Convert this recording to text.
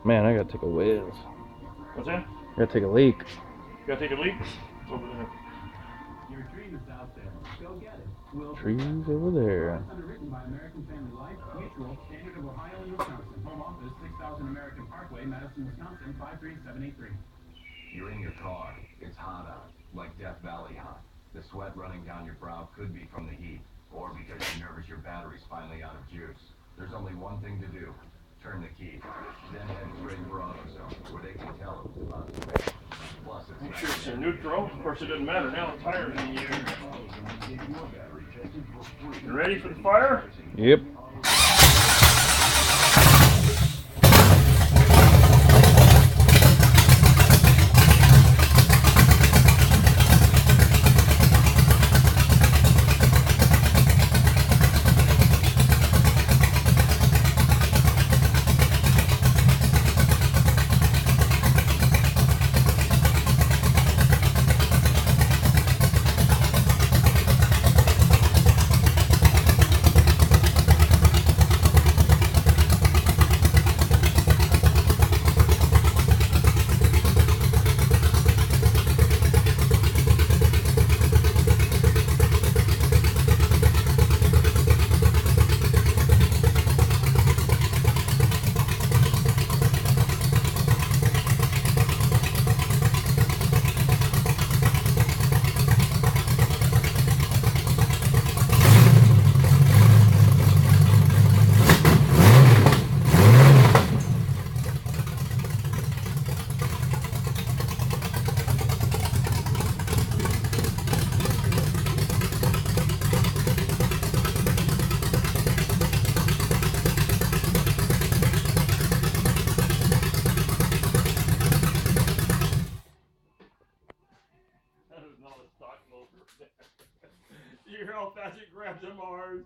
Man, I gotta take a whiz. What's that? I gotta take a leak. You gotta take a leak? It's over there. Your dream is out there. Go get it. Trees over there. Underwritten by American Family Life, Mutual, Standard of Ohio and Wisconsin. Home office, 6000 American Parkway, Madison, Wisconsin, 53783. You're in your car. It's hot out, like Death Valley hot. The sweat running down your brow could be from the heat, or because you're nervous your battery's finally out of juice. There's only one thing to do. Turn the key. Then head straight for AutoZone, where they can tell if it's about to rain. Plus, it's Make sure it's in neutral. Of course, it doesn't matter now. The tire's in the air. You ready for the fire? Yep. That is not a stock motor. You hear how fast it grabs them bars?